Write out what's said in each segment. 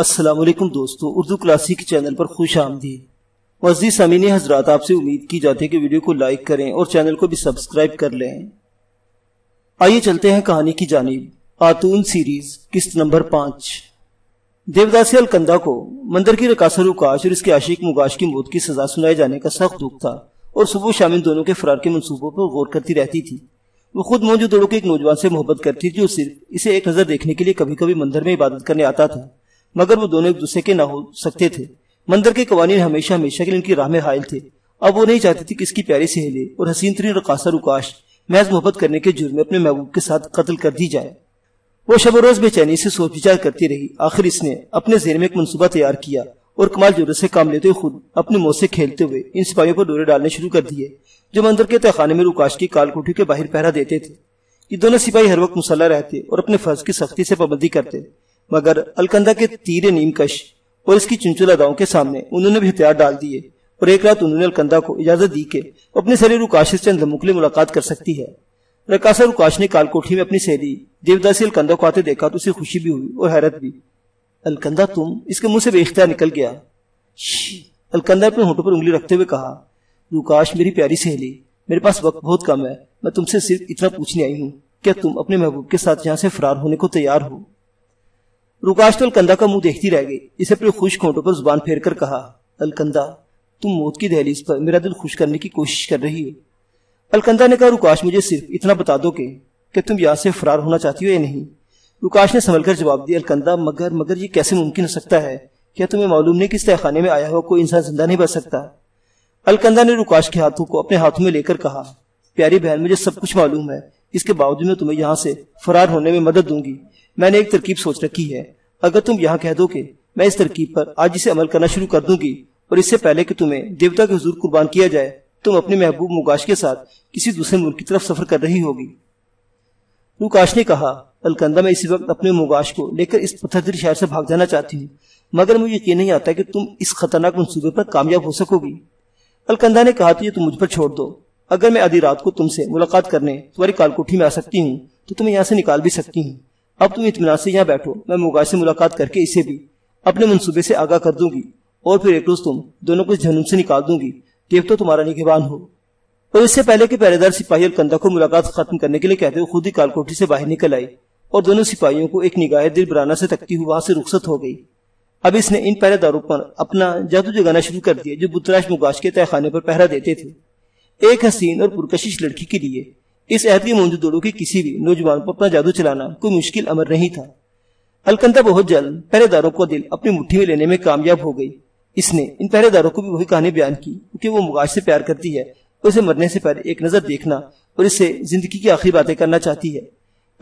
السلام علیکم دوستو، اردو کلاسک چینل پر خوش آمدید۔ معزز سامعین حضرات، آپ سے امید کی جاتی ہے کہ ویڈیو کو لائک کریں اور چینل کو بھی سبسکرائب کر لیں۔ آئیے چلتے ہیں کہانی کی جانب۔ آتون سیریز قسط نمبر 5۔ دیوداسی الکندہ کو مندر کی رقاصہ روکاش اور اس کے عاشق مگاش کی موت کی سزا سنائے جانے کا سخت دکھ تھا اور صبح و شام ان دونوں کے فرار کے منصوبوں پر غور کرتی رہتی تھی۔ وہ خود موجودوں کے ایک نوجوان سے محبت کرتی جو صرف اسے ایک نظر دیکھنے کے لیے کبھی کبھی مندر میں عبادت کرنے آتا تھا، مگر وہ دونوں ایک دوسرے کے نہ ہو سکتے تھے۔ مندر کے قوانین ہمیشہ کے لیے ان کی راہ میں حائل تھے۔ اب وہ نہیں چاہتی تھی کہ اس کی پیاری سہیلی اور حسین ترین رقاصہ روکاش محض محبت کرنے کے جرم میں اپنے محبوب کے ساتھ قتل کر دی جائے۔ وہ شب و روز بے چینی سے سوچ وچار کرتی رہی۔ آخر اس نے اپنے ذہن میں ایک منصوبہ تیار کیا اور کمال جرأت سے کام لیتے ہوئے خود اپنی موت سے کھیلتے ہوئے ان سپاہیوں پر ڈورے ڈالنے شروع کر دیے جو مندر کے تہخانے میں روکاش کی کال کوٹھی کے باہر پہرا دیتے تھے۔ یہ دونوں سپاہی ہر وقت مسلح رہتے اور اپنے فرض کی سختی سے پابندی کرتے، مگر الکندہ کے تیر نیم کش اور اس کی چنچل اداؤں کے سامنے انہوں نے بھی ہتھیار ڈال دیے، اور ایک رات انہوں نے الکندہ کو اجازت دی کہ وہ اپنے سہیلی روکاش سے چند لمحوں کے لیے ملاقات کر سکتی ہے۔ رقاصہ روکاش نے کال کوٹھی میں اپنی سہیلی دیوداسی الکندہ کو آتے دیکھا تو اسے خوشی بھی ہوئی اور حیرت بھی۔ الکندہ تم؟ اس کے منہ سے بے اختیار نکل گیا۔ الکندہ اپنے ہونٹوں پر انگلی رکھتے ہوئے کہا، روکاش میری پیاری سہیلی، میرے پاس وقت بہت کم ہے، میں تم سے صرف اتنا پوچھنے آئی ہوں، کیا تم اپنے محبوب کے ساتھ یہاں سے فرار ہونے کو تیار ہو؟ روکاش تو الکندہ کا منہ دیکھتی رہ گئی۔ اسے اپنے خشک ہونٹوں پر زبان پھیر کر کہا، الکندہ تم موت کی دہلیز پر میرا دل خوش کرنے کی کوشش کر رہی ہو۔ الکندہ نے کہا، روکاش مجھے صرف اتنا بتا دو کہ تم یہاں سے فرار ہونا چاہتی ہو یا نہیں۔ روکاش نے سنبھل کر جواب دیا، الکندہ مگر یہ کیسے ممکن ہو سکتا ہے؟ کیا تمہیں معلوم نہیں کہ اس تہخانے میں آیا ہوا کوئی انسان زندہ نہیں بچ سکتا؟ الکندہ نے روکاش کے ہاتھوں کو اپنے ہاتھوں میں لے کر کہا، پیاری بہن مجھے سب کچھ معلوم ہے، اس کے باوجود میں تمہیں یہاں سے فرار ہونے میں مدد دوں گی۔ میں نے ایک ترکیب سوچ رکھی ہے، اگر تم یہاں کہہ دو کہ میں اس ترکیب پر آج اسے عمل کرنا شروع کر دوں گی اور اس سے پہلے کہ تمہیں دیوتا کے حضور قربان کیا جائے تم اپنے محبوب مگاش کے ساتھ کسی دوسرے ملک کی طرف سفر کر رہی ہوگی۔ روکاش نے کہا، الکندہ میں اسی وقت اپنے مگاش کو لے کر اس پتھر دل شہر سے بھاگ جانا چاہتی ہوں، مگر مجھے یقین نہیں آتا کہ تم اس خطرناک منصوبے پر کامیاب ہو سکو گی۔ الکندہ نے کہا، تو یہ تم مجھ پر چھوڑ دو، اگر میں آدھی رات کو تم سے ملاقات کرنے تمہاری کال کوٹھی میں آ سکتی ہوں تو تمہیں یہاں سے نکال بھی سکتی ہوں۔ اب تم اطمینان سے یہاں بیٹھو، میں مگاش سے ملاقات کر کے اسے بھی اپنے منصوبے سے آگاہ کر دوں گی اور پھر ایک روز تم دونوں کو اس جہنم سے نکال دوں گی۔ دیوتا تمہارا نگہبان ہو۔ اور اس سے پہلے کہ پہرے دار سپاہی الکندہ کو ملاقات ختم کرنے کے لیے کہتے ہوئے خود ہی کال کوٹھی سے باہر نکل آئی اور دونوں سپاہیوں کو ایک نگاہ دل برانہ سے تکتی ہوئی وہاں سے رخصت ہو گئی۔ اب اس نے ان پہرے داروں پر اپنا جادو جگانا شروع کر دیا جو بتراش مگاش کے تہخانے پر پہرا دیتے تھے۔ ایک حسین اور پرکشش لڑکی کے لیے اس عہد کے موجودوں کے کسی بھی نوجوان پر اپنا جادو چلانا کوئی مشکل امر نہیں تھا۔ الکندہ بہت جلد پہرے داروں کو دل اپنی مٹھی میں لینے میں کامیاب ہو گئی۔ اس نے ان پہرے داروں کو بھی وہی کہانی بیان کی کیونکہ وہ مگاش سے پیار کرتی ہے اور اسے مرنے سے پہلے ایک نظر دیکھنا اور اس سے زندگی کی آخری باتیں کرنا چاہتی ہے۔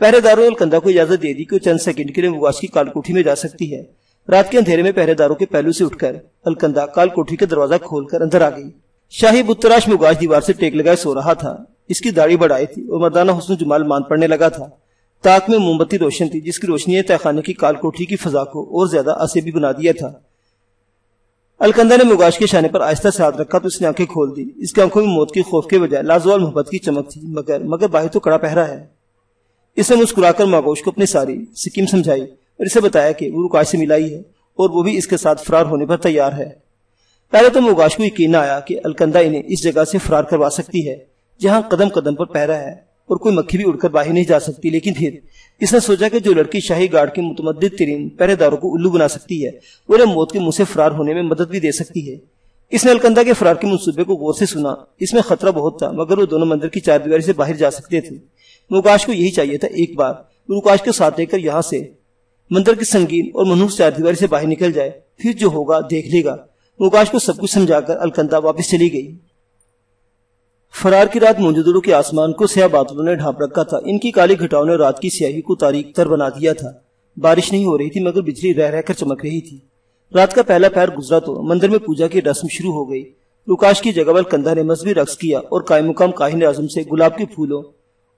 پہرے داروں نے الکندہ کو اجازت دے دی کہ وہ چند سیکنڈ کے لیے مگاش کی کال کوٹھی میں جا سکتی ہے۔ رات کے اندھیرے میں پہرے داروں کے پہلو سے اٹھ کر الکندہ کال کوٹھی کا دروازہ کھول کر اندر آ گئی۔ شاہی بتراش مگاش دیوار سے ٹیک لگائے سو رہا تھا۔ اس کی داڑھی بڑھائی تھی اور مردانہ حسن و جمال مان پڑنے لگا تھا۔ تاک میں موم بتی روشن تھی جس کی روشنی نے تہخانے کی کال کوٹھی کی فضا کو اور زیادہ عصبی بنا دیا تھا۔ الکندہ نے مگاش کے شانے پر آہستہ سے ہاتھ رکھا تو اس نے آنکھیں کھول دی۔ اس کی آنکھوں میں موت کی خوف کے بجائے لازوال محبت کی چمک تھی، مگر باہر تو کڑا پہرا ہے۔ اس نے مسکرا کر مگاش کو اپنی ساری سکیم سمجھائی اور اسے بتایا کہ وہ روکاش سے ملائی ہے اور وہ بھی اس کے ساتھ فرار ہونے پر تیار ہے۔ پہلے تو مگاش کو یقین نہ آیا کہ الکندہ انہیں اس جگہ سے فرار کروا سکتی ہے جہاں قدم قدم پر پہرا ہے اور کوئی مکھی بھی اڑ کر باہر نہیں جا سکتی، لیکن پھر اس نے سوچا کہ جو لڑکی شاہی گارڈ کے متمدد ترین پہرے داروں کو الو بنا سکتی ہے وہ انہیں موت کے منہ سے فرار ہونے میں مدد بھی دے سکتی ہے۔ اس نے الکندہ کے فرار کے منصوبے کو غور سے سنا۔ اس میں خطرہ بہت تھا مگر وہ دونوں مندر کی چار دیواری سے باہر جا سکتے تھے۔ مگاش کو یہی چاہیے تھا، ایک بار روکاش کے ساتھ لے کر یہاں سے مندر کی سنگین اور منحوس چار دیواری سے باہر نکل جائے، پھر جو ہوگا دیکھ لے گا۔ مگاش کو سب کچھ سمجھا کر الکندہ واپس چلی گئی۔ فرار کی رات موجودوں کے آسمان کو سیاہ بادلوں نے ڈھانپ رکھا تھا۔ ان کی کالی گھٹاؤں نے رات کی سیاہی کو تاریک تر بنا دیا تھا۔ بارش نہیں ہو رہی تھی مگر بجلی رہ رہ کر چمک رہی تھی۔ رات کا پہلا پہر گزرا تو مندر میں پوجا کی رسم شروع ہو گئی۔ روکاش کی جگہ الکندہ نے مذہبی رقص کیا اور قائم مقام کاہن اعظم سے گلاب کے پھولوں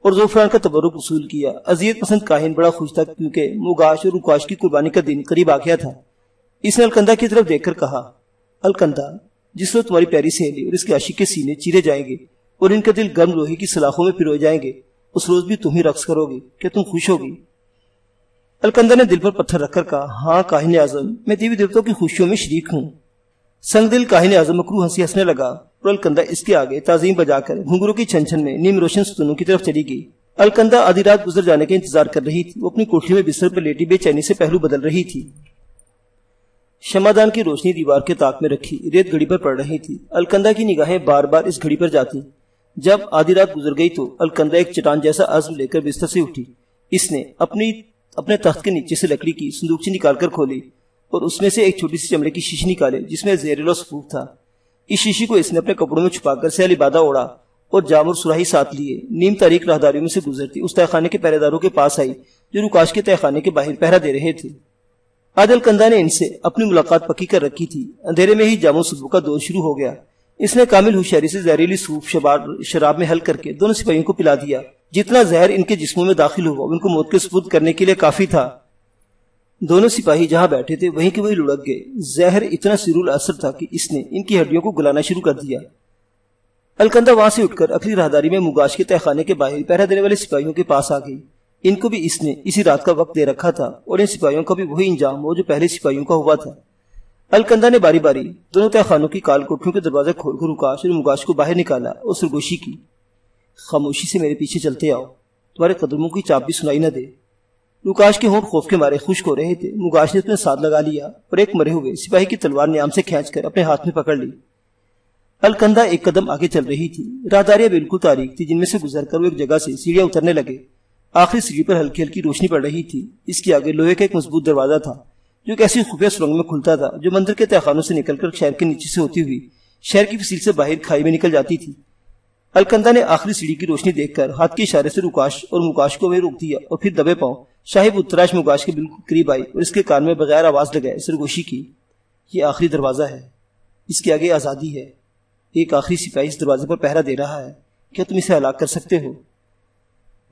اور زعفران کا تبرک وصول کیا۔ اذیت پسند کاہن بڑا خوش تھا کیونکہ مگاش اور روکاش کی قربانی کا دن قریب آ گیا تھا۔ اس نے الکندہ کی طرف دیکھ کر کہا، الکندہ جس روز تمہاری پیاری سہیلی اور اس کے عاشق کے سینے چیرے جائیں گے اور ان کے دل گرم لوہے کی سلاخوں میں پروئے جائیں گے، اس روز بھی تم ہی رقص کرو گی، کیا تم خوش ہوگی؟ الکندہ نے دل پر پتھر رکھ کر کہا، ہاں کاہن اعظم، میں دیوی دیوتوں کی خوشیوں میں شریک ہوں۔ سنگ دل کاہن اعظم مکروہ ہنسی ہنسنے لگا اور الکندہ اس کے آگے تعظیم بجا کر گھنگروں کی چھن چھن میں نیم روشن ستونوں کی طرف چلی گئی۔ الکندہ آدھی رات گزر جانے کا انتظار کر رہی تھی۔ وہ اپنی کوٹری میں بستر پر لیٹی بے چینی سے پہلو بدل رہی تھی۔ شمعدان کی روشنی دیوار کے طاق میں رکھی ریت گھڑی پر پڑ رہی تھی۔ الکندہ کی نگاہیں بار بار اس گھڑی پر جاتی۔ جب آدھی رات گزر گئی تو الکندہ ایک چٹان جیسا عزم لے کر بستر سے اٹھی۔ اس نے اپنے تخت کے نیچے سے لکڑی کی صندوقچی نکال کر کھولی اور اس میں سے ایک چھوٹی سی چمڑے کی شیشی نکالے جس میں زہریلا صفوف تھا۔ اس شیشی کو اس نے اپنے کپڑوں میں چھپا کر سیاہ لبادہ اوڑا اور جام اور سراہی ساتھ لیے نیم تاریک راہداریوں میں سے گزرتی اس تہہ خانے کے پہرے داروں کے پاس آئی جو رکاش کے تہہ خانے کے باہر پہرا دے رہے تھے۔ آج الکندہ نے ان سے اپنی ملاقات پکی کر رکھی تھی۔ اندھیرے میں ہی جام و صدبو کا دور شروع ہو گیا۔ اس نے کامل ہوشیاری سے زہریلی صوف شراب میں حل کر کے دونوں سپاہیوں کو پلا دیا۔ جتنا زہر ان کے جسموں میں داخل ہوا ان کو موت کے سپرد کرنے کے لیے کافی تھا۔ دونوں سپاہی جہاں بیٹھے تھے وہیں کے وہیں لڑک گئے۔ زہر اتنا سیرول اثر تھا کہ اس نے ان کی ہڈیوں کو گلانا شروع کر دیا۔ الکندہ وہاں سے اٹھ کر اگلی راہداری میں مگاش کے تہہ خانے کے باہر پہرا دینے والے سپاہیوں کے پاس آ گئی۔ ان کو بھی اس نے اسی رات کا وقت دے رکھا تھا اور ان سپاہیوں کا بھی وہی انجام ہو جو پہلے سپاہیوں کا ہوا تھا۔ الکندہ نے باری باری دونوں تہہ خانوں کی کال کوٹھیوں کے دروازے کھول کر رکاش اور مگاش کو باہر نکالا اور سرگوشی کی، خاموشی سے میرے پیچھے چلتے آؤ، تمہارے قدموں کی چاپ بھی سنائی نہ دے۔ رکاش کے ہونٹ خوف کے مارے خشک ہو رہے تھے۔ مگاش نے اس میں ساتھ لگا لیا اور ایک مرے ہوئے سپاہی کی تلوار نیام سے کھینچ کر اپنے ہاتھ میں پکڑ لی۔ الکندہ ایک قدم آگے چل رہی تھی۔ راہداریاں بالکل تاریک تھی جن میں سے گزر کر وہ ایک جگہ سے سیڑھیاں اترنے لگے۔ آخری سیڑھی پر ہلکی ہلکی روشنی پڑ رہی تھی۔ اس کے آگے لوہے کا ایک مضبوط دروازہ تھا جو ایک ایسی خفیہ سرنگ میں کھلتا تھا جو مندر کے تہہ خانوں سے نکل کر شہر کے نیچے سے ہوتی ہوئی شہر کی فصیل سے باہر کھائی میں نکل جاتی تھی۔ الکندہ نے آخری سیڑھی کی روشنی دیکھ کر ہاتھ کے اشارے سے رکاش اور مگاش کو وہیں روک دیا اور پھر دبے پاؤں شاہب اتراش مگاش کے بالکل قریب آئی اور اس کے کان میں بغیر آواز لگائے سرگوشی کی، یہ آخری دروازہ ہے، اس کے آگے آزادی ہے۔ ایک آخری سپاہی اس دروازے پر پہرا دے رہا ہے، کیا تم اسے ہلاک کر سکتے ہو؟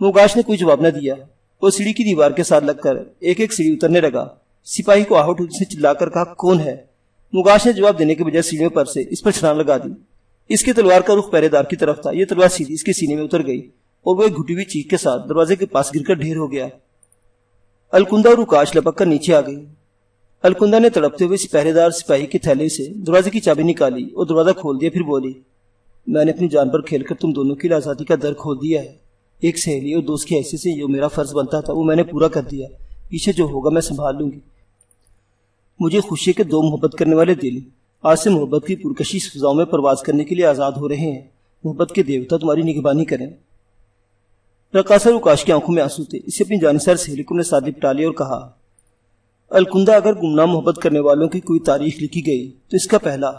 مگاش نے کوئی جواب نہ دیا۔ وہ سیڑھی کی دیوار کے ساتھ لگ کر ایک ایک سیڑھی اترنے لگا۔ سپاہی کو آہٹ سے چلا کر کہا، کون ہے؟ مگاش نے جواب دینے کے بجائے سیڑھیوں پر سے اس پر چھلانگ لگا دی۔ اس کی تلوار کا رخ پہرے دار کی طرف تھا۔ یہ تلوار سیدھی اس کے سینے میں اتر گئی اور وہ ایک گھٹی ہوئی چیخ کے ساتھ دروازے کے پاس گر کر ڈھیر ہو گیا۔ الکندہ اور رکاش لپک کر نیچے آ گئی۔ الکندہ نے تڑپتے ہوئے پہرے دار سپاہی کے تھیلے سے دروازے کی چابی نکالی اور دروازہ کھول دیا، پھر بولی، میں نے اپنی جان پر کھیل کر تم دونوں کی آزادی کا در کھول دیا ہے۔ ایک سہیلی اور دوست کی حیثیت سے جو میرا فرض بنتا تھا وہ میں نے پورا کر دیا۔ پیچھے جو ہوگا میں سنبھال لوں گی۔ مجھے خوشی کے دو محبت کرنے والے دل آج سے محبت کی پرکشش فضاؤں میں پرواز کرنے کے لیے آزاد ہو رہے ہیں۔ محبت کے دیوتا تمہاری نگہبانی کریں۔ رقاصہ رکاش کی آنکھوں میں آنسو تھے۔ اسے اپنی جانثار سہیلی کو نے ساتھ لپٹا لیا اور کہا، الکندہ، اگر گمنام محبت کرنے والوں کی کوئی تاریخ لکھی گئی تو اس کا پہلا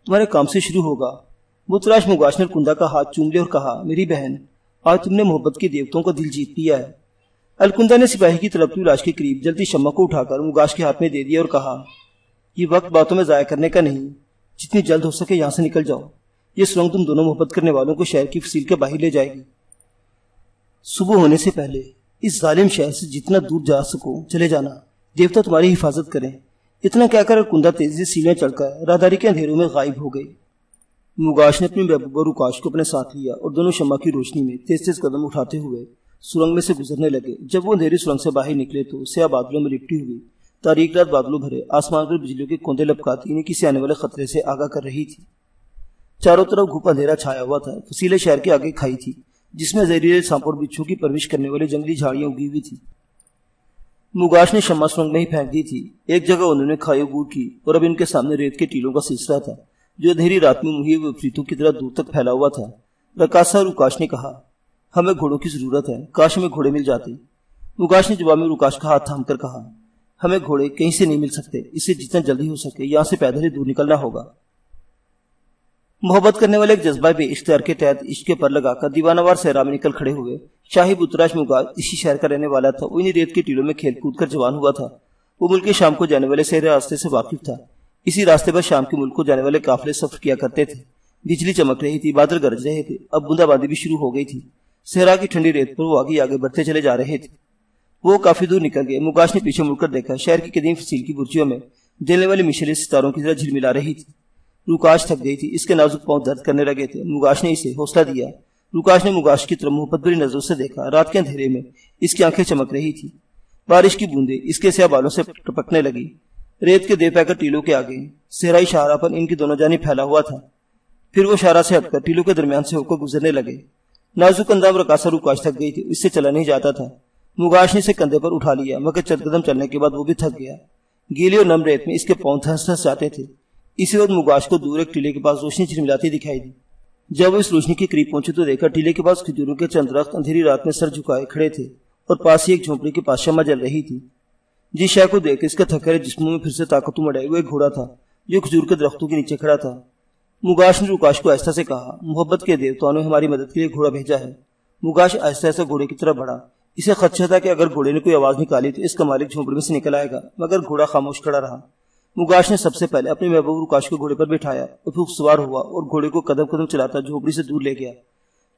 تمہارے کام سے شروع ہوگا۔ بتراش مگاش نے الکندہ کا ہاتھ چوم لیا اور کہا، میری بہن، آج تم نے محبت کے دیوتوں کا دل جیت لیا ہے۔ الکندہ نے سپاہی کی تڑپتی لاش کے قریب جلتی شمع کو اٹھا کر مگاش کے ہاتھ میں دے دیا اور کہا، یہ وقت باتوں میں ضائع کرنے کا نہیں، جتنی جلد ہو سکے یہاں سے نکل جاؤ۔ یہ سرنگ تم دونوں محبت کرنے والوں کو شہر کی فصیل کے باہر لے جائے گی۔ صبح ہونے سے پہلے اس ظالم شہر سے جتنا دور جا سکو چلے جانا، دیوتا تمہاری حفاظت کریں۔ اتنا کہہ کر الکندہ تیزی سے سیڑھیاں چڑھ کر راہداری کے اندھیروں میں غائب ہو گئی۔ مگاش نے اپنی محبوبہ رکاش کو اپنے ساتھ لیا اور دونوں شمع کی روشنی میں تیز تیز قدم اٹھاتے ہوئے سرنگ میں سے گزرنے لگے۔ جب وہ اندھیری سرنگ سے باہر نکلے تو سیاہ بادلوں میں لپٹی ہوئی تاریک رات بادلوں بھرے آسمان پر بجلیوں کے کوندے لپکاتی انہیں کسی آنے والے خطرے سے آگاہ کر رہی تھی۔ چاروں طرف گھپ اندھیرا چھایا ہوا تھا۔ فصیلے شہر کے آگے کھائی تھی جس میں زہریلے سانپوں اور بچھو کی پرورش کرنے والے جنگلی جھاڑیاں اگی ہوئی تھی۔ مگاش نے شمع سرنگ میں ہی پھینک دی تھی۔ ایک جگہ انہوں نے کھائی عبور کی اور اب ان کے سامنے ریت کے ٹیلوں کا سلسلہ تھا جو اندھیری رات میں مہیے ہوئے عفریتوں کی طرح دور تک پھیلا ہوا تھا۔ رقاصہ رکاش نے کہا، ہمیں گھوڑوں کی ضرورت ہے، کاش ہمیں گھوڑے مل جاتے۔ مگاش نے جواب میں رکاش کا ہاتھ تھام کر کہا، ہمیں گھوڑے کہیں سے نہیں مل سکتے، اس سے جتنا جلدی ہو سکے یہاں سے پیدل ہی دور نکلنا ہوگا۔ محبت کرنے والے ایک جذبہ بے اختیار کے تحت عشق کے پر لگا کر دیوانوار صحرا میں نکل کھڑے ہوئے۔ شاہی بتراش مگاش اسی شہر کا رہنے والا تھا۔ وہ انہی ریت کے ٹیلوں میں کھیل کود کر جوان ہوا تھا۔ وہ ملک شام کو جانے والے صحرا راستے سے واقف تھا۔ اسی راستے پر شام کے ملک کو جانے والے قافلے سفر کیا کرتے تھے۔ بجلی چمک رہی تھی، بادل گرج رہے تھے، اب بوندا باندی بھی شروع ہو گئی تھی۔ صحرا کی ٹھنڈی ریت پر وہ آگے بڑھتے چلے جا رہے تھے۔ وہ کافی دور نکل گئے۔ مگاش نے پیچھے مڑ کر دیکھا، شہر کی قدیم فصیل کی برجیوں میں جلنے والی مشعلیں ستاروں کی طرح جھلملا رہی تھی۔ رکاش تھک گئی تھی، اس کے نازک پاؤں درد کرنے لگے تھے۔ مگاش نے اسے حوصلہ دیا۔ رکاش نے مگاش کی طرف محبت بھری نظروں سے دیکھا۔ رات کے اندھیرے میں اس کی آنکھیں چمک رہی تھی۔ بارش کی بوندیں اس کے سیاہ بالوں سے ٹپکنے لگی۔ ریت کے دے پہ کر ٹیلوں کے آگے صحرائی شاہراہ پر ان کی دونوں جانب پھیلا ہوا تھا۔ پھر وہ شاہراہ سے ہٹ کر ٹیلوں کے درمیان سے ہو کر گزرنے لگے۔ نازک اندام رقاصہ روکاش تھک گئی تھی، اس سے چلا نہیں جاتا تھا۔ مغاش نے اسے کندھے پر اٹھا لیا، مگر چند قدم چلنے کے بعد وہ بھی تھک گیا۔ گیلی اور نم ریت میں اس کے پاؤں دھنس دھنس جاتے تھے۔ اسی وقت مغاش کو دور ایک ٹیلے کے پاس روشنی چلملاتی دکھائی دی۔ جب وہ اس روشنی کے قریب پہنچے تو دیکھا ٹیلے کے پاس کھجوروں کے چند درخت اندھیری رات میں سر جھکائے کھڑے تھے اور پاس ہی ایک جھونپڑی کے پاس شمع جل رہی تھی۔ جس شے کو دیکھ اس کا تھکے جسموں میں پھر سے طاقت مڑے وہ ایک گھوڑا تھا جو کھجور کے درختوں کے نیچے کھڑا تھا۔ مغاش نے روکاش کو آہستہ سے کہا، محبت کے دیوتاؤں نے ہماری مدد کے لیے گھوڑا بھیجا ہے۔ مغاش آہستہ آہستہ گھوڑے کی طرف بڑھا۔ اسے خدشہ تھا کہ اگر گھوڑے نے کوئی آواز نکالی تو اس کا مالک جھونپڑی میں سے نکل آئے گا، مگر گھوڑا خاموش کھڑا رہا۔ مغاش نے سب سے پہلے اپنے محبوب روکاش کو گھوڑے پر بٹھایا اور پھر سوار ہوا اور گھوڑے کو قدم قدم چلاتا جھونپڑی سے دور لے گیا۔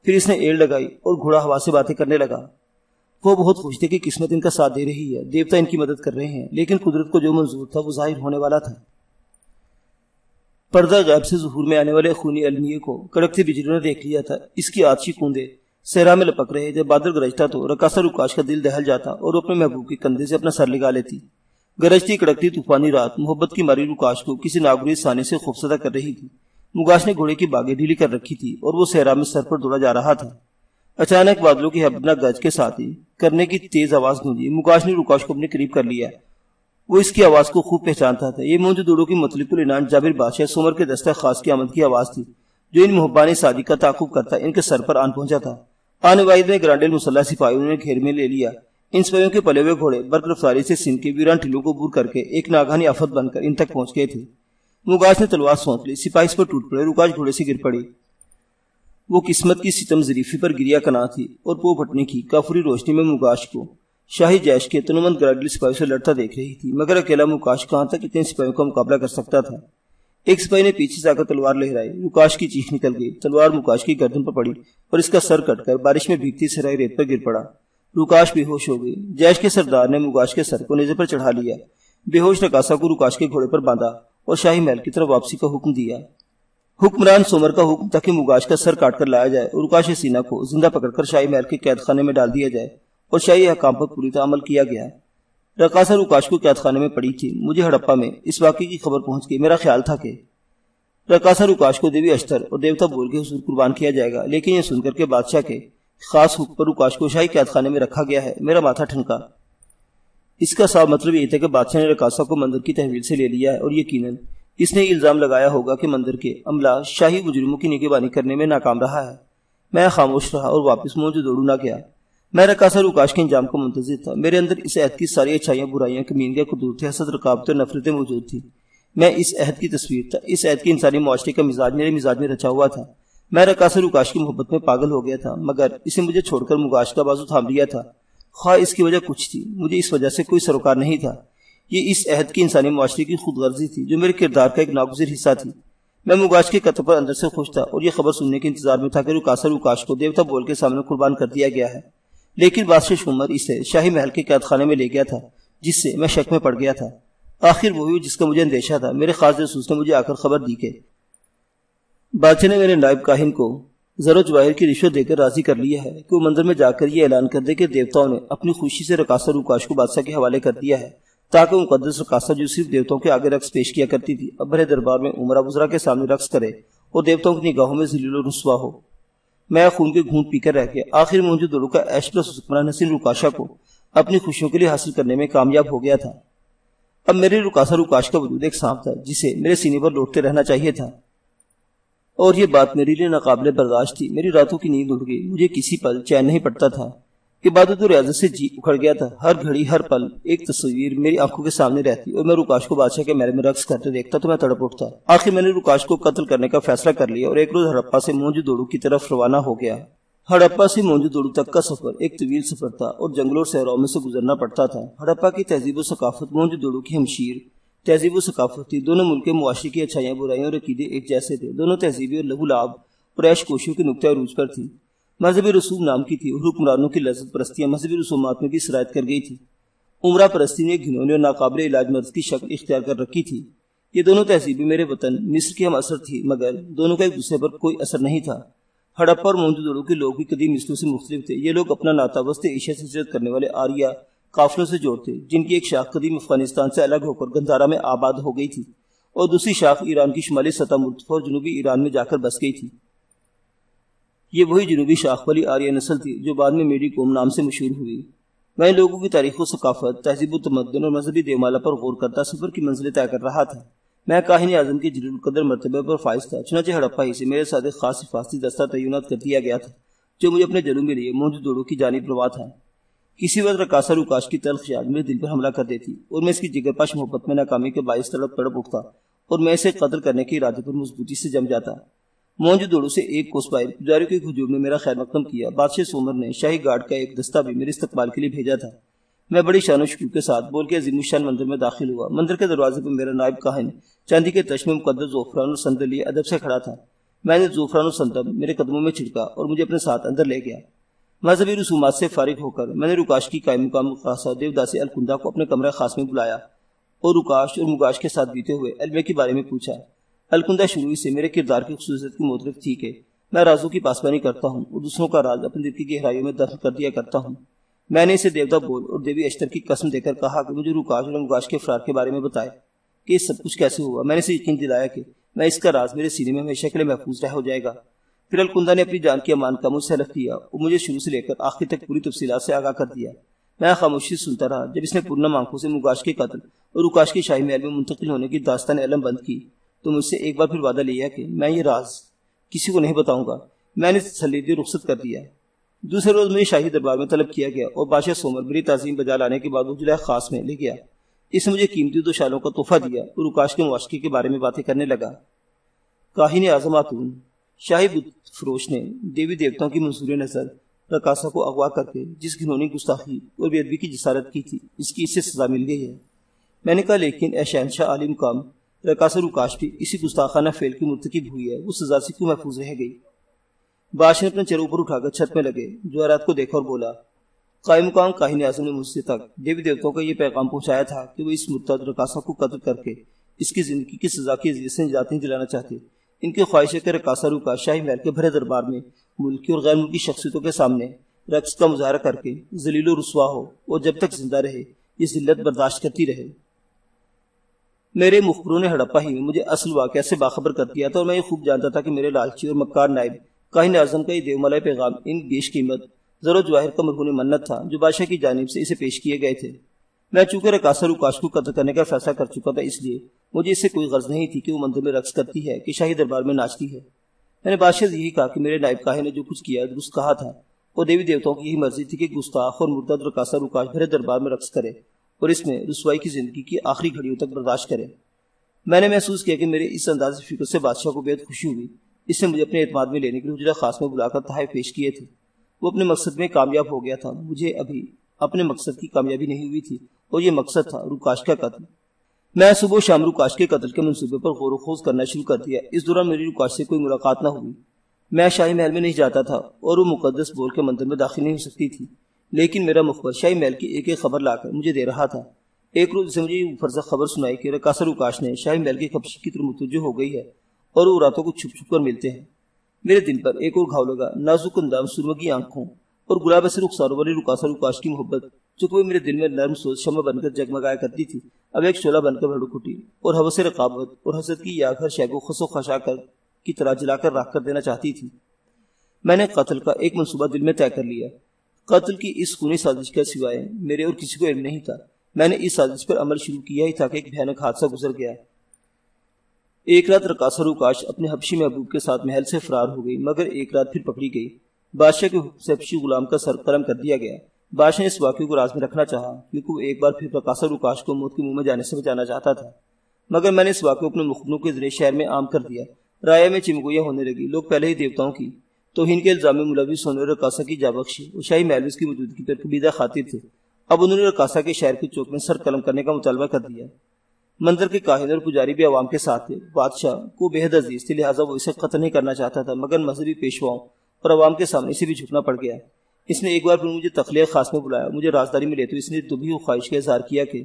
پھر اس نے ایڑ لگائی اور گھوڑا ہوا سے باتیں کرنے لگا۔ وہ بہت خوش تھے کہ قسمت ان کا ساتھ دے رہی ہے، دیوتا ان کی مدد کر رہے ہیں، لیکن قدرت کو جو منظور تھا وہ ظاہر ہونے والا تھا۔ پردہ غیب سے ظہور میں آنے والے خونی المیے کو کڑکتی بجلیوں نے دیکھ لیا تھا۔ اس کی آتشی کوندے صحرا میں لپک رہے۔ جب بادل گرجتا تو رقاصہ روکاش کا دل دہل جاتا اور وہ اپنے محبوب کے کندھے سے اپنا سر لگا لیتی۔ گرجتی کڑکتی طوفانی رات محبت کی ماری روکاش کو کسی ناگزیر سانے سے خوفزدہ کر رہی تھی۔ مغاش نے گھوڑے کی باگیں ڈھیلی کر رکھی تھی اور وہ صحرا میں سر پر دوڑا جا رہا تھا۔ اچانک بادلوں کی ہبناک گرج کے ساتھ ہی کرنے کی تیز آواز گونجی۔ مغاش نے روکاش کو اپنے قریب کر لیا۔ وہ اس کی آواز کو خوب پہچانتا تھا۔ یہ موج دوڑوں کی مطلق العنان جابر بادشاہ سمر کے دستہ خاص کی آمد کی آواز تھی، جو ان محبان صادق کا تعاقب کرتا ان کے سر پر آن پہنچا تھا۔ آن واحد میں گرانڈیل مسلح سپاہیوں نے گھیر میں لے لیا۔ ان سپاہیوں کے پلے ہوئے گھوڑے برق رفتاری سے سندھ کے ویران ٹیلوں کو عبور کر کے ایک ناگہانی آفت بن کر ان تک پہنچ گئے تھے۔ مغاش نے تلوار سونپ لی، سپاہی اس پر ٹوٹ پڑے، روکاش گھوڑے سے گر پڑی۔ وہ قسمت کی ستم ظریفی پر گریا کنا تھی اور پو پھٹنے کی کافری روشنی میں مغاش کو شاہی جیش کے تنومند گراڈیل سپاہیوں سے لڑتا دیکھ رہی تھی، مگر اکیلا مغاش کہاں تک اتنے سپاہیوں کا مقابلہ کر سکتا تھا۔ ایک سپاہی نے پیچھے سے آ کر تلوار لہرائی، روکاش کی چیخ نکل گئی، تلوار مغاش کی گردن پر پڑی اور اس کا سر کٹ کر بارش میں بھیگتی صحرائی ریت پر گر پڑا۔ روکاش بے ہوش ہو گئی۔ جیش کے سردار نے مغاش کے سر کو نیزے پر چڑھا لیا، بے ہوش رقاصہ کو روکاش کے گھوڑے پر باندھا اور شاہی محل کی طرف واپسی کا حکم دیا۔ حکمران سومر کا حکم تھا کہ مغاش کا سر کاٹ کر لایا جائے اور روکاش سینہ کو زندہ پکڑ کر شاہی محل کے قید خانے میں ڈال دیا جائے، اور شاہی احکام پر پوری طرح عمل کیا گیا۔ رقاصہ روکاش کو قید خانے میں پڑی تھی۔ مجھے ہڑپا میں اس واقعے کی خبر پہنچ گئی۔ میرا خیال تھا کہ رقاصہ روکاش کو دیوی اشتر اور دیوتا بول کے حضور قربان کیا جائے گا، لیکن یہ سن کر کے بادشاہ کے خاص حکم پر روکاش کو شاہی قید خانے میں رکھا گیا ہے۔ میرا ماتھا ٹھنکا۔ اس کا صاف مطلب یہ تھا کہ بادشاہ نے رقاصہ کو مندر کی تحویل سے لے لیا ہے، اور یقیناً اس نے الزام لگایا ہوگا کہ مندر کے عملہ شاہی مجرموں کی نگہبانی کرنے میں ناکام رہا ہے۔ میں خاموش رہا اور واپس موج دوڑوں نہ گیا۔ میں رقاصہ روکاش کے انجام کو منتظر تھا۔ میرے اندر اس عہد کی ساری اچھائیاں، برائیاں، کمینگیاں، قدورت، حسد، رقابت اور نفرتیں موجود تھی۔ میں اس عہد کی تصویر تھا۔ اس عہد کی انسانی معاشرے کا مزاج میرے مزاج میں رچا ہوا تھا۔ میں رقاصہ روکاش کی محبت میں پاگل ہو گیا تھا، مگر اسے مجھے چھوڑ کر مغاش کا بازو تھام لیا تھا۔ خواہ اس کی وجہ کچھ تھی، مجھے اس وجہ سے کوئی سروکار نہیں تھا۔ یہ اس عہد کی انسانی معاشرے کی خود غرضی تھی جو میرے کردار کا ایک ناگزیر حصہ تھی۔ میں مغاش کے قتل پر اندر سے خوش تھا اور یہ خبر سننے کے انتظار میں تھا کہ رقاصہ روکاش کو دیوتا بول کے سامنے قربان کر دیا گیا ہے، لیکن بادشاہ شومر اسے شاہی محل کے قید خانے میں لے گیا تھا، جس سے میں شک میں پڑ گیا تھا۔ آخر وہی جس کا مجھے اندیشہ تھا۔ میرے خاص جاسوس نے مجھے آ کر خبر دی کہ بادشاہ نے میرے نائب کاہن کو زر و جواہر کی رشوت دے کر راضی کر لیا ہے کہ وہ مندر میں جا کر یہ اعلان کر دے کہ دیوتاؤں نے اپنی خوشی سے رقاصہ روکاش کو بادشاہ کے حوالے کر دیا ہے، تاکہ مقدس رقاصہ جو صرف دیوتاؤں کے آگے رقص پیش کیا کرتی تھی، اب بڑے دربار میں عمرہ وزراء کے سامنے رقص کرے اور دیوتاؤں کی نگاہوں میں ذلیل و رسوا ہو۔ میں خون کے گھونٹ پی کر رہ گیا۔ آخر موجود دوڑوں کا ایش پلس حکمران حسین روکاشا کو اپنی خوشیوں کے لیے حاصل کرنے میں کامیاب ہو گیا تھا۔ اب میرے رقاصہ روکاش کا وجود ایک سانپ تھا جسے میرے سینے پر لوٹتے رہنا چاہیے تھا، اور یہ بات میرے لیے ناقابل برداشت تھی۔ میری راتوں کی نیند اڑ گئی، مجھے کسی پل چین نہیں پڑتا تھا۔ عبادت و ریاضت سے جی اکھڑ گیا تھا۔ ہر گھڑی ہر پل ایک تصویر میری آنکھوں کے سامنے رہتی اور میں رقاش کو بادشاہ کے محل میں رقص کرتے دیکھتا تو میں تڑپ اٹھتا۔ آخر میں نے رقاش کو قتل کرنے کا فیصلہ کر لیا اور ایک روز ہڑپا سے موجود دوڑو کی طرف روانہ ہو گیا۔ ہڑپا سے موجود دوڑو تک کا سفر ایک طویل سفر تھا اور جنگلوں اور صحراؤں میں سے گزرنا پڑتا تھا۔ ہڑپا کی تہذیب و ثقافت موجود دوڑو کی ہمشیر تہذیب و ثقافت تھی۔ دونوں ملک کے معاشرے کی اچھائیاں، برائیاں اور عقیدے ایک جیسے تھے۔ دونوں تہذیبی اور لہو لعب اور عیش کوشیوں کے نقطۂ عروج پر تھی۔ مذہبی رسوم نام کی تھی اور حکمرانوں کی لذت پرستیاں مذہبی رسومات میں بھی سرایت کر گئی تھی۔ عمرہ پرستی نے گھنونے اور ناقابل علاج مرض کی شکل اختیار کر رکھی تھی۔ یہ دونوں تہذیبیں میرے وطن مصر کی ہم اثر تھی، مگر دونوں کا ایک دوسرے پر کوئی اثر نہیں تھا۔ ہڑپا اور موجودوڑو کے لوگ بھی قدیم مصروں سے مختلف تھے۔ یہ لوگ اپنا ناتا وسط ایشیا سے ہجرت کرنے والے آریہ قافلوں سے جوڑتے، جن کی ایک شاخ قدیم افغانستان سے الگ ہو کر گندھارا میں آباد ہو گئی تھی اور دوسری شاخ ایران کی شمالی سطح مرتفع اور جنوبی ایران میں جا کر بس گئی تھی۔ یہ وہی جنوبی شاخ والی آریہ نسل تھی جو بعد میں میری قوم نام سے مشہور ہوئی۔ میں لوگوں کی تاریخ و ثقافت، تہذیب و تمدن اور مذہبی دیومالا پر غور کرتا سفر کی منزلیں طے کر رہا تھا۔ میں کاہن اعظم کے جلیل القدر مرتبے پر فائز تھا، چنانچہ ہڑپا ہی سے میرے ساتھ ایک خاص حفاظتی دستہ تعینات کر دیا گیا تھا جو مجھے اپنے جلوں میں لیے مونج دوڑوں کی جانب روا تھا۔ کسی وقت رقاصہ روکاش کی تلخ یاد میرے دل پر حملہ کر دیتی اور میں اس کی جگر پاش محبت میں ناکامی کے باعث تڑپ اٹھتا اور میں اسے قتل کرنے کے ارادے پر مضبوطی سے جم جاتا۔ مونج دوڑوں سے ایک کوس باہر پجاریوں کے ہجوم نے میرا خیر مقدم کیا۔ بادشاہ سومر نے شاہی گارڈ کا ایک دستہ بھی میرے استقبال کے لیے بھیجا تھا۔ میں بڑی شان و شکوہ کے ساتھ بول کے عظیم الشان مندر میں داخل ہوا۔ مندر کے دروازے پر میرا نائب کاہن چاندی کے تش میں مقدس زعفران اور سندل لیے ادب سے کھڑا تھا۔ میں نے زعفران اور سندل میرے قدموں میں چھڑکا اور مجھے اپنے ساتھ اندر لے گیا۔ مذہبی رسومات سے فارغ ہو کر میں نے رکاش کی قائم مقام خاصہ دیوداسی الکندا کو اپنے کمرہ خاص میں بلایا اور رکاش اور مگاش کے ساتھ بیتے ہوئے علمے کے بارے میں پوچھا۔ الکندا شروع سے میرے کردار کی خصوصیت کی معترف تھی کہ میں رازوں کی پاسبانی کرتا ہوں اور دوسروں کا راز اپنے دل کی گہرائیوں میں دفن کر دیا کرتا ہوں۔ میں نے اسے دیوتا بول اور دیوی اشتر کی قسم دے کر کہا کہ مجھے رکاش اور مگاش کے فرار کے بارے میں بتائے کہ یہ سب کچھ کیسے ہوا۔ میں نے اسے یقین دلایا کہ میں اس کا راز میرے سینے میں ہمیشہ کے لیے محفوظ رہ ہو جائے گا۔ پھر الکندا نے اپنی جان کی امان کا مجھ سے حلف لیا اور مجھے شروع سے لے کر آخر تک پوری تفصیلات سے آگاہ کر دیا۔ میں خاموشی سنتا رہا۔ جب اس نے پورنم آنکھوں سے مگاش کے قتل اور رکاش کے شاہی محل میں منتقل ہونے کی داستان علم بند کی تو مجھ سے ایک بار پھر وعدہ لیا کہ میں یہ راز کسی کو نہیں بتاؤں گا۔ میں نے تسلی دی رخصت کر دیا۔ دوسرے روز مجھے شاہی دربار میں طلب کیا گیا اور بادشاہ سومر میری تعظیم بجا لانے کے بعد وہ جلائے خاص میں لے گیا۔ اس نے مجھے قیمتی 2 شالوں کا تحفہ دیا اور رکاش کے معاشقے کے بارے میں باتیں کرنے لگا۔ کاہن اعظم خاتون شاہی بت فروش نے دیوی دیوتاؤں کی منظور نظر رقاصہ کو اغوا کر کے جس گھنونی گستاخی اور بے ادبی کی جسارت کی تھی اس کی اسے سزا مل گئی ہے۔ میں نے کہا لیکن اے شہنشاہ عالی مقام، رقاصہ رکاش بھی اسی گستاخانہ فعل کی مرتکب ہوئی ہے، وہ سزا سے کیوں محفوظ رہ گئی؟ بادشاہ نے اپنے چہرے اوپر اٹھا کر چھت میں لگے جواہرات کو دیکھا اور بولا، قائم مقام کاہن اعظم نے مجھ سے تک دیوی دیوتاؤں کا یہ پیغام پہنچایا تھا کہ وہ اس مرتد رقاصہ کو قتل کر کے اس کی زندگی کی سزا کی اذیت سے نجات نہیں دلانا چاہتے۔ ان کی خواہش ہے کہ رقاصہ رکاش شاہی محل کے بھرے دربار میں ملکی اور غیر ملکی شخصیتوں کے سامنے رقص کا مظاہرہ کر کے ذلیل و رسوا ہو اور جب تک زندہ رہے یہ ذلت برداشت کرتی رہے۔ میرے مخبروں نے ہڑپا ہی میں مجھے اصل واقعہ سے باخبر کر دیا تھا اور میں یہ خوب جانتا تھا کہ میرے لالچی اور مکار نائب کاہن اعظم کا یہ دیومالا پیغام ان بیش قیمت زر و جواہر کا مرہون منت تھا جو بادشاہ کی جانب سے اسے پیش کیے گئے تھے۔ میں چونکہ رقاصہ رکاش کو قتل کرنے کا فیصلہ کر چکا تھا اس لیے مجھے اس سے کوئی غرض نہیں تھی کہ وہ مندر میں رقص کرتی ہے کہ شاہی دربار میں ناچتی ہے۔ میں نے بادشاہ سے یہی کہا کہ میرے نائب کاہن نے جو کچھ کیا درست کہا تھا اور دیوی دیوتاؤں کی یہی مرضی تھی کہ گستاخ اور مردد رقاصہ رکاش بھرے دربار میں رقص کرے اور اس میں رسوائی کی زندگی کی آخری گھڑیوں تک برداشت کرے۔ میں نے محسوس کیا کہ میرے اس انداز فکر سے بادشاہ کو بہت خوشی ہوئی۔ اس نے مجھے اپنے اعتماد میں لینے کے لیے حجرہ خاص میں بلا کر تحائف پیش کیے تھے۔ وہ اپنے مقصد میں کامیاب ہو گیا تھا، مجھے ابھی اپنے مقصد کی کامیابی نہیں ہوئی تھی اور یہ مقصد تھا رکاش کا قتل۔ میں صبح و شام رکاش کے قتل کے منصوبے پر غور و خوض کرنا شروع کر دیا۔ اس دوران میری رکاش سے کوئی ملاقات نہ ہوئی۔ میں شاہی محل میں نہیں جاتا تھا اور وہ مقدس بول کے مندر میں داخل نہیں ہو سکتی تھی، لیکن میرا مخبر شاہی محل کی ایک ایک خبر لا کر مجھے دے رہا تھا۔ ایک روز سے مجھے یہ فرض خبر سنائی کہ رقاصہ رکاش نے شاہی محل کی خبشی کی طرف متوجہ ہو گئی ہے اور وہ راتوں کو چھپ چھپ کر ملتے ہیں۔ میرے دل پر ایک اور گھاؤ لگا۔ نازک اندام، سرمگی آنکھوں اور گلاب سے رخساروں والی رقاصہ رکاش کی محبت جو کہ میرے دل میں نرم سوز شمع بن کر جگمگایا کرتی تھی اب ایک شعلہ بن کر بھڑک اٹھی اور ہوس رقابت اور حسد کی یا گھر شے کو خس و خشا کر کی طرح جلا کر راکھ کر دینا چاہتی تھی۔ میں نے قتل کا ایک منصوبہ دل میں طے کر لیا۔ قتل کی اس خونی سازش کا سوائے میرے اور کسی کو علم نہیں تھا۔ میں نے اس سازش پر عمل شروع کیا ہی تھا کہ ایک بھیانک حادثہ گزر گیا۔ ایک رات رقاصہ رکاش اپنے حبشی محبوب کے ساتھ محل سے فرار ہو گئی، مگر ایک رات پھر پکڑی گئی۔ بادشاہ کے حکم سے حبشی غلام کا سر قلم کر دیا گیا۔ بادشاہ نے اس واقعے کو راز میں رکھنا چاہا کیونکہ وہ ایک بار پھر رقاصہ رکاش کو موت کے منہ میں جانے سے بچانا چاہتا تھا، مگر میں نے اس واقعے کو اپنے مخبروں کے ذریعے شہر میں عام کر دیا۔ رائے میں چمگویاں ہونے لگی۔ لوگ پہلے ہی دیوتاؤں کی توہین کے الزام میں ملوث ہونے اور رقاصہ کی جابخشی اور شاہی محل کی موجودگی پر کبیدہ خاطر تھے۔ اب انہوں نے رقاصہ کے شہر کے چوک میں سر قلم کرنے کا مطالبہ کر دیا۔ مندر کے کاہن اور پجاری بھی عوام کے ساتھ تھے۔ بادشاہ کو بے حد عزیز تھے، لہٰذا وہ اسے قتل نہیں کرنا چاہتا تھا، مگر مذہبی پیشواؤں اور عوام کے سامنے اسے بھی جھکنا پڑ گیا۔ اس نے ایک بار پھر مجھے تخلیہ خاص میں بلایا، مجھے رازداری میں لیتے ہوئے اس نے دبی ہوئی خواہش کا اظہار کیا کہ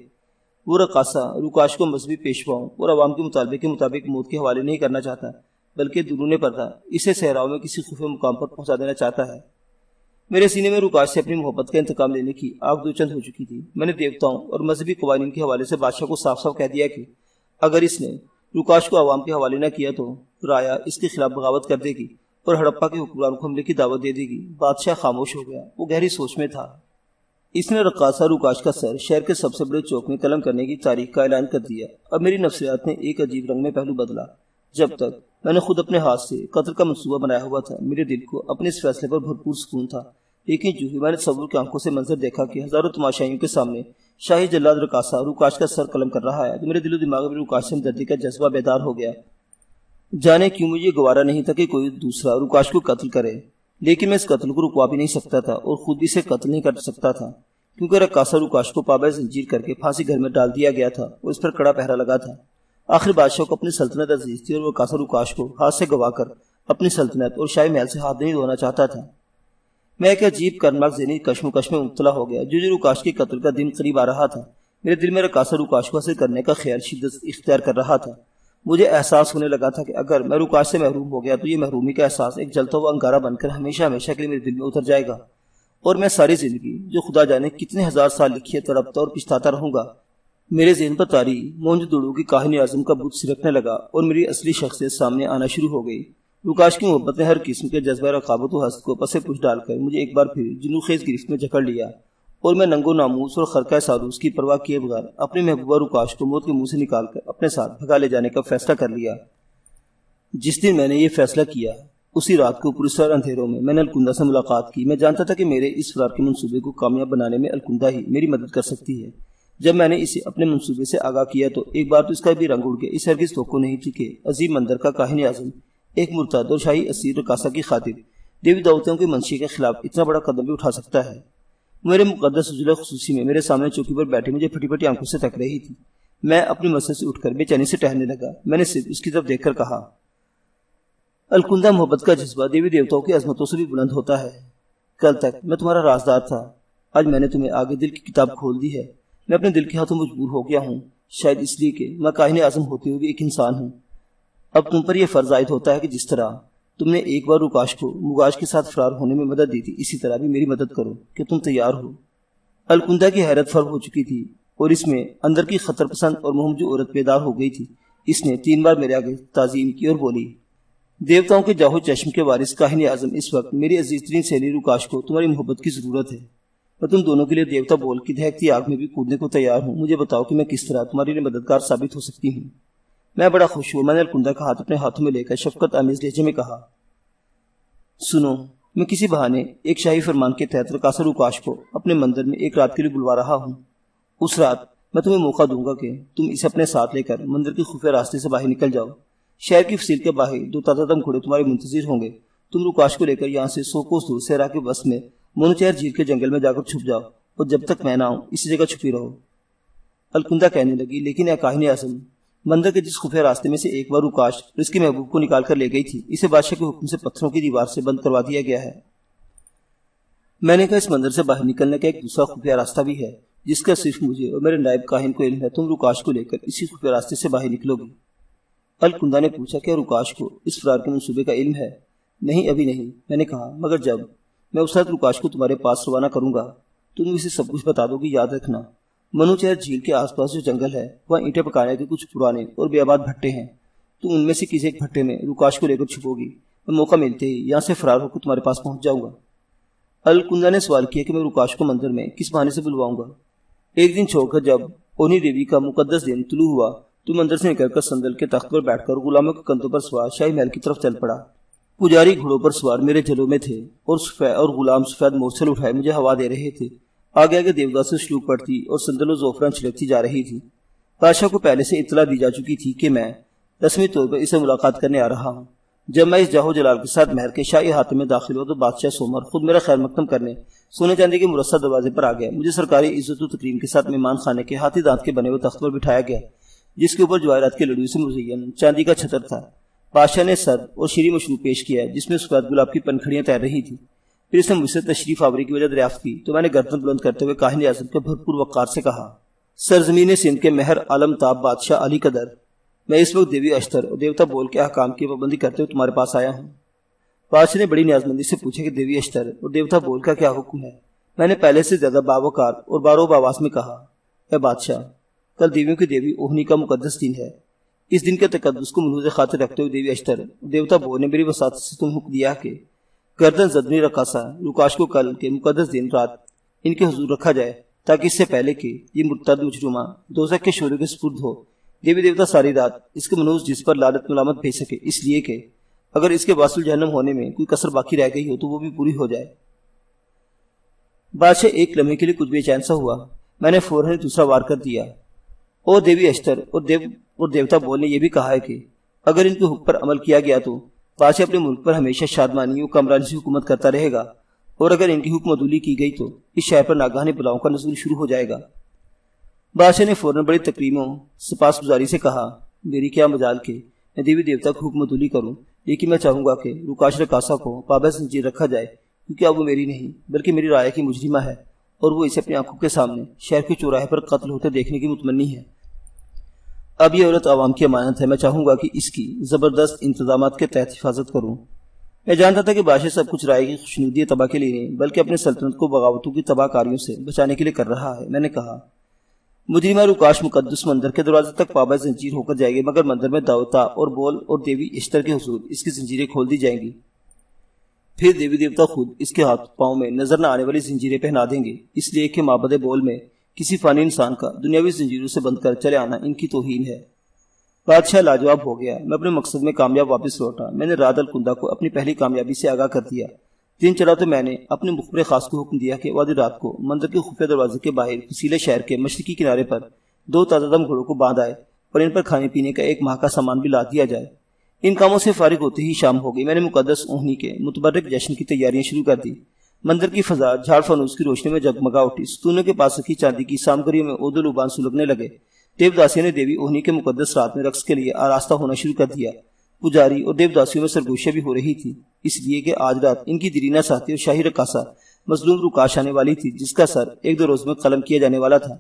وہ رقاصہ رکاش کو مذہبی پیشواؤں اور عوام کے مطالبے کے مطابق موت کے حوالے نہیں کرنا چاہتا، بلکہ درون پردہ اسے صحراؤں میں کسی خفیہ مقام پر پہنچا دینا چاہتا ہے۔ میرے سینے میں رکاش سے اپنی محبت کا انتقام لینے کی آگ دوچند ہو چکی تھی۔ میں نے دیوتاؤں اور مذہبی قوانین کے حوالے سے بادشاہ کو صاف صاف کہہ دیا کہ اگر اس نے رکاش کو عوام کے حوالے نہ کیا تو رایا اس کے خلاف بغاوت کر دے گی اور ہڑپا کے حکمران کو حملے کی دعوت دے دے گی۔ بادشاہ خاموش ہو گیا، وہ گہری سوچ میں تھا۔ اس نے رقاصہ رکاش کا سر شہر کے سب سے بڑے چوک میں قلم کرنے کی تاریخ کا اعلان کر دیا۔ اب میری نفسیات نے ایک عجیب رنگ میں پہلو بدلا۔ جب تک میں نے خود اپنے ہاتھ سے قتل کا منصوبہ بنایا ہوا تھا، میرے دل کو اپنے اس فیصلے پر بھرپور سکون تھا، لیکن جو ہی میں نے تصور کی آنکھوں سے منظر دیکھا کہ ہزاروں تماشائیوں کے سامنے شاہی جلاد رقاصہ رکاش کا سر قلم کر رہا ہے، تو میرے دل و دماغ میں رکاش سے ہمدردی کا جذبہ بیدار ہو گیا۔ جانے کیوں مجھے گوارا نہیں تھا کہ کوئی دوسرا رکاش کو قتل کرے، لیکن میں اس قتل کو رکوا بھی نہیں سکتا تھا اور خود بھی اسے قتل نہیں کر سکتا تھا، کیونکہ رقاصہ رکاش کو پابند زنجیر کر کے پھانسی گھر میں ڈال دیا گیا تھا اور اس پر کڑا پہرا لگا تھا۔ آخر بادشاہ کو اپنی سلطنت عزیز تھی اور رقاصہ رکاش کو ہاتھ سے گوا کر اپنی سلطنت اور شاہی محل سے ہاتھ نہیں دھونا چاہتا تھا۔ میں ایک عجیب کرناک ذہنی کشمکش میں مبتلا ہو گیا۔ جو رکاش کے قتل کا دن قریب آ رہا تھا، میرے دل میں رقاصہ رکاش کو حاصل کرنے کا خیال شدت اختیار کر رہا تھا۔ مجھے احساس ہونے لگا تھا کہ اگر میں رکاش سے محروم ہو گیا تو یہ محرومی کا احساس ایک جلتا ہوا انگارہ بن کر ہمیشہ ہمیشہ کے لیے میرے دل میں اتر جائے گا، اور میں ساری زندگی، جو خدا جانے کتنے ہزار سال لکھی ہے، تڑپتا اور پچھتاتا رہوں گا۔ میرے ذہن پر طاری موہنجودڑو کی کاہن اعظم کا بت سرکنے لگا اور میری اصلی شخصیت سامنے آنا شروع ہو گئی۔ رکاش کی محبت نے ہر قسم کے جذبہ رقابت و حسد کو پسے پوچھ ڈال کر مجھے ایک بار پھر جنون خیز گرفت میں جکڑ لیا، اور میں ننگو ناموس اور خرقہ سالوس کی پرواہ کیے بغیر اپنی محبوبہ رکاش کو موت کے منہ سے نکال کر اپنے ساتھ بھگا لے جانے کا فیصلہ کر لیا۔ جس دن میں نے یہ فیصلہ کیا، اسی رات کو پرسرار اندھیروں میں نے الکندہ سے ملاقات کی۔ میں جانتا تھا کہ میرے اس فرار کے منصوبے کو کامیاب بنانے میں الکندہ ہی میری مدد کر سکتی ہے۔ جب میں نے اسے اپنے منصوبے سے آگاہ کیا تو ایک بار تو اس کا بھی رنگ اڑ گیا۔ اس ہرگز توقع نہیں تھی کہ عظیم مندر کا کاہن اعظم ایک مرتد اور شاہی اسیر رقاصہ کی خاطر دیوی دیوتاؤں کے منشی کے خلاف اتنا بڑا قدم بھی اٹھا سکتا ہے۔ میرے مقدس عجلہ خصوصی میں میرے سامنے چوکی پر بیٹھے مجھے پھٹی پھٹی آنکھوں سے تک رہی تھی۔ میں اپنی مسجد سے اٹھ کر بے چینی سے ٹہلنے لگا۔ میں نے صرف اس کی طرف دیکھ کر کہا، الکندہ، محبت کا جذبہ دیوی دیوتاؤں کی عظمتوں سے بھی بلند ہوتا ہے۔ کل تک میں تمہارا رازدار تھا، آج میں نے تمہیں آگے دل کی کتاب کھول دی ہے۔ میں اپنے دل کے ہاتھوں مجبور ہو گیا ہوں، شاید اس لیے کہ میں کاہن اعظم ہوتے ہوئے بھی ایک انسان ہوں۔ اب تم پر یہ فرض عائد ہوتا ہے کہ جس طرح تم نے ایک بار رکاش کو مغاش کے ساتھ فرار ہونے میں مدد دی تھی، اسی طرح بھی میری مدد کرو کہ تم تیار ہو۔ الکندہ کی حیرت فرب ہو چکی تھی اور اس میں اندر کی خطر پسند اور مہمجو عورت بیدار ہو گئی تھی۔ اس نے 3 بار میرے آگے تعظیم کی اور بولی، دیوتاؤں کے جاہو چشم کے وارث کاہن اعظم، اس وقت میری عزیز ترین سہیلی رکاش کو تمہاری محبت کی ضرورت ہے۔ میں تم دونوں کے لیے دیوتا بول کی دہکتی آگ میں بھی کودنے کو تیار ہوں۔ مجھے بتاؤ کہ میں کس طرح تمہارے لیے مددگار ثابت ہو سکتی ہوں۔ میں بڑا خوش ہوا۔ میں نے الکندہ کا ہاتھ اپنے ہاتھوں میں لے کر شفقت آمیز لہجے میں کہا، سنو، میں کسی بہانے ایک شاہی فرمان کے تحت رقاصہ رکاش کو اپنے مندر میں ایک رات کے لیے بلوا رہا ہوں۔ اس رات میں تمہیں موقع دوں گا کہ تم اسے اپنے ساتھ لے کر مندر کے خفیہ راستے سے باہر نکل جاؤ۔ شہر کی فصیل کے باہر 2 تازہ دم گھوڑے تمہارے منتظر ہوں گے۔ تم رکاش کو لے کر یہاں سے 100 کوس دور صحرا کے بس میں مونوچہر جھیل کے جنگل میں جا کر چھپ جاؤ، اور جب تک میں نہ آؤں اسی جگہ چھپی رہو۔ الکندہ کہنے لگی، لیکن اے کاہن اعظم، مندر کے جس خفیہ راستے میں سے ایک بار رکاش اور اس کے محبوب کو نکال کر لے گئی تھی، اسے بادشاہ کے حکم سے پتھروں کی دیوار سے بند کروا دیا گیا ہے۔ میں نے کہا، اس مندر سے باہر نکلنے کا ایک دوسرا خفیہ راستہ بھی ہے، جس کا صرف مجھے اور میرے نائب کاہن کو علم ہے۔ تم رکاش کو لے کر اسی خفیہ راستے سے باہر نکلو گی۔ الکندہ نے پوچھا، کیا رکاش کو اس فرار کے منصوبے کا علم ہے؟ نہیں، ابھی نہیں، میں نے کہا، مگر جب میں اس وقت رکاش کو تمہارے پاس روانہ کروں گا تو تم اسے سب کچھ بتا دو گی۔ یاد رکھنا، منوچہر جھیل کے آس پاس جو جنگل ہے، وہاں اینٹیں پکانے کے کچھ پرانے اور بے آباد بھٹے ہیں۔ تم ان میں سے کسی ایک بھٹے میں رکاش کو لے کر چھپو گی۔ میں موقع ملتے ہی یہاں سے فرار ہو کر تمہارے پاس پہنچ جاؤں گا۔ الکندہ نے سوال کیا کہ میں رکاش کو مندر میں کس بہانے سے بلواؤں گا؟ ایک دن چھوڑ کر جب اونی دیوی کا مقدس دن طلوع ہوا تو مندر سے نکل کر سندل کے تخت پر بیٹھ کر غلاموں کے کندھوں پر سوار شاہی محل کی طرف چل پڑا۔ پجاری گھوڑوں پر سوار میرے جلوں میں تھے اور غلام سفید مورچل اٹھائے مجھے ہوا دے رہے تھے۔ آگے آگے دیودا سے شلوک پڑتی اور سندل و زعفران چھڑکتی جا رہی تھی۔ بادشاہ کو پہلے سے اطلاع دی جا چکی تھی کہ میں رسمی طور پر اسے ملاقات کرنے آ رہا ہوں۔ جب میں اس جاہو جلال کے ساتھ محل کے شاہی احاطے میں داخل ہوا تو بادشاہ سومر خود میرا خیر مقدم کرنے سونے چاندی کے مرصع دروازے پر آ گیا۔ مجھے سرکاری عزت و تکریم کے ساتھ مہمان خانے کے ہاتھی دانت کے بنے ہوئے تخت پر بٹھایا گیا، جس کے اوپر جواہرات کے لڑیوں سے مزین چاندی کا چھتر تھا۔ بادشاہ نے سر اور شیریں مشروب پیش کیا جس میں سفید گلاب کی پنکھڑیاں تیر رہی تھی۔ پھر اس نے مجھ سے تشریف آوری کی وجہ دریافت کی تو میں نے گردن بلند کرتے ہوئے کاہن اعظم کے بھرپور وقار سے کہا، سرزمین سندھ کے مہر عالم تاب بادشاہ علی قدر، میں اس وقت دیوی اشتر اور دیوتا بول کے احکام کی پابندی کرتے ہوئے تمہارے پاس آیا ہوں۔ بادشاہ نے بڑی نیازمندی سے پوچھا کہ دیوی اشتر اور دیوتا بول کا کیا حکم ہے؟ میں نے پہلے سے زیادہ باوقار اور باروب آواز میں کہا، اے بادشاہ، کل دیویوں کی دیوی اوہنی کا مقدس دن ہے۔ اس دن کے تقدس کو ملحوظ خاطر رکھتے ہوئے دیوی اشتر اور دیوتا بول نے میری وساطت سے تم حکم دیا کہ گردن زدنی رقاصہ روکاش کو کل کے مقدس دن رات ان کے حضور رکھا جائے، تاکہ اس سے پہلے کہ یہ مرتد مجرمہ دوزخ کے شعلوں کے سپرد ہو، دیوی دیوتا ساری رات اس کے منحوس جس پر لعنت ملامت بھیج سکے، اس لیے کہ اگر اس کے واصل جہنم ہونے میں کوئی کسر باقی رہ گئی ہو تو وہ بھی پوری ہو جائے۔ بادشاہ ایک لمحے کے لیے کچھ بے چین سا ہوا۔ میں نے فوراً دوسرا وار کر دیا، اور دیوی اشتر اور دیوتا بول نے یہ بھی کہا ہے کہ اگر ان کے حکم پر عمل کیا گیا تو بادشاہ اپنے ملک پر ہمیشہ شادمانی اور کامرانی سے حکومت کرتا رہے گا، اور اگر ان کی حکم عدولی کی گئی تو اس شہر پر ناگہانی بلاؤں کا نزول شروع ہو جائے گا۔ بادشاہ نے فوراً بڑی تکریموں سپاس گزاری سے کہا، میری کیا مجال کہ میں دیوی دیوتا کو حکم عدولی کروں، لیکن میں چاہوں گا کہ روکاش رقاصہ کو پابند زنجیر رکھا جائے، کیونکہ اب وہ میری نہیں بلکہ میری رعایا کی مجرمہ ہے، اور وہ اسے اپنی آنکھوں کے سامنے شہر کے چوراہے پر قتل ہوتے دیکھنے کی متمنی ہے۔ اب یہ عورت عوام کی امانت ہے، میں چاہوں گا کہ اس کی زبردست انتظامات کے تحت حفاظت کروں۔ میں جانتا تھا کہ بادشاہ سب کچھ رائے کی خوشنودی تباہ کے لیے نہیں بلکہ اپنے سلطنت کو بغاوتوں کی تباہ کاریوں سے بچانے کے لیے کر رہا ہے۔ میں نے کہا، مجرمہ روکاش مقدس مندر کے دروازے تک پابند زنجیر ہو کر جائے گی، مگر مندر میں دیوتا اور بول اور دیوی اشتر کے حضور اس کی زنجیریں کھول دی جائیں گی، پھر دیوی دیوتا خود اس کے ہاتھ پاؤں میں نظر نہ آنے والی زنجیریں پہنا دیں گے، اس لیے کہ معبد بول میں کسی فانی انسان کا دنیاوی زنجیروں سے بند کر چلے آنا ان کی توہین ہے۔ بادشاہ لاجواب ہو گیا۔ میں اپنے مقصد میں کامیاب واپس لوٹا۔ میں نے راد الکندہ کو اپنی پہلی کامیابی سے آگاہ کر دیا۔ دن چڑھا تو میں نے اپنے مخبر خاص کو حکم دیا کہ وادی رات کو مندر کے خفیہ دروازے کے باہر فسیلے شہر کے مشرقی کنارے پر 2 تازہ دم گھوڑوں کو باندھ آئے اور ان پر کھانے پینے کا 1 ماہ کا سامان بھی لاد دیا جائے۔ ان کاموں سے فارغ ہوتے ہی شام ہو گئی۔ میں نے مقدس اوہنی کے متبرک جشن کی تیاریاں شروع کر دی۔ مندر کی فضا جھاڑ فانوس کی روشنی میں جگمگا اٹھی۔ ستونوں کے پاس رکھی چاندی کی سامگریوں میں عود و لبان سلگنے لگے۔ دیوداسیوں نے دیوی اوہنی کے مقدس رات میں رقص کے لیے آراستہ ہونا شروع کر دیا۔ پجاری اور دیوداسیوں میں سرگوشیاں بھی ہو رہی تھی، اس لیے کہ آج رات ان کی دیرینہ ساتھی اور شاہی رقاصہ مظلوم روکاش آنے والی تھی، جس کا سر 1-2 روز میں قلم کیا جانے والا تھا۔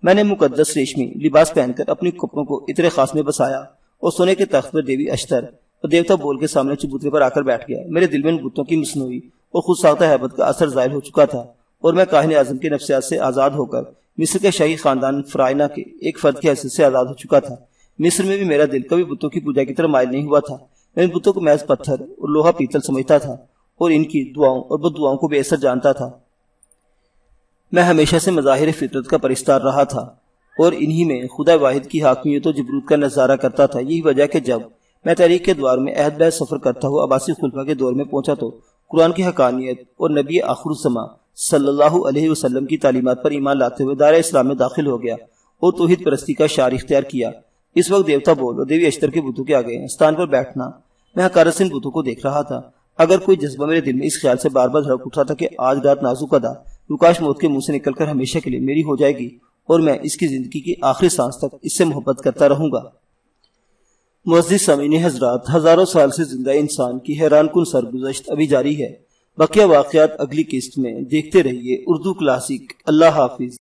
میں نے مقدس ریشمی لباس پہن کر اپنی کپڑوں کو عطر خاص میں بسایا اور سونے کے تخت پر دیوی اشتر اور دیوتا بول کے سامنے چبوترے پر آ کر بیٹھ گیا۔ میرے دل میں ان بتوں کی مصنوعی اور خود ساختہ ہیبت کا اثر ظاہر ہو چکا تھا، اور میں کاہن اعظم کے نفسیات سے آزاد ہو کر مصر کے شاہی خاندان فرائنہ کے ایک فرد کی حیثیت سے آزاد ہو چکا تھا۔ مصر میں بھی میرا دل کبھی بتوں کی پوجا کی طرف مائل نہیں ہوا تھا۔ میں ان بتوں کو محض پتھر اور لوہا پیتل سمجھتا تھا اور ان کی دعاؤں اور بد دعاؤں کو بے اثر جانتا تھا۔ میں ہمیشہ سے مظاہر فطرت کا پرستار رہا تھا اور انہی میں خدا واحد کی حاکمیت و جبروت کا نظارہ کرتا تھا۔ یہی وجہ کہ جب میں تاریخ کے دوار میں عہد بہد سفر کرتا ہوا عباسی خلفاء کے دور میں پہنچا تو قرآن کی حقانیت اور نبی آخر الزماں صلی اللہ علیہ وسلم کی تعلیمات پر ایمان لاتے ہوئے دائرہ اسلام میں داخل ہو گیا اور توحید پرستی کا شعار اختیار کیا۔ اس وقت دیوتا بول اور دیوی اشتر کے بتوں کے آگے استان پر بیٹھنا، میں حقارت سے ان بتوں کو دیکھ رہا تھا۔ اگر کوئی جذبہ میرے دل میں اس خیال سے بار بار دھڑک اٹھا تھا کہ آج رات نازک ادا روکاش موت کے منہ سے نکل کر ہمیشہ کے لیے میری ہو جائے گی اور میں اس کی زندگی کی آخری سانس تک اس سے محبت کرتا رہوں گا۔ معزز سامعین حضرات، ہزاروں سال سے زندہ انسان کی حیران کن سرگزشت ابھی جاری ہے۔ بقیہ واقعات اگلی قسط میں دیکھتے رہیے اردو کلاسک۔ اللہ حافظ۔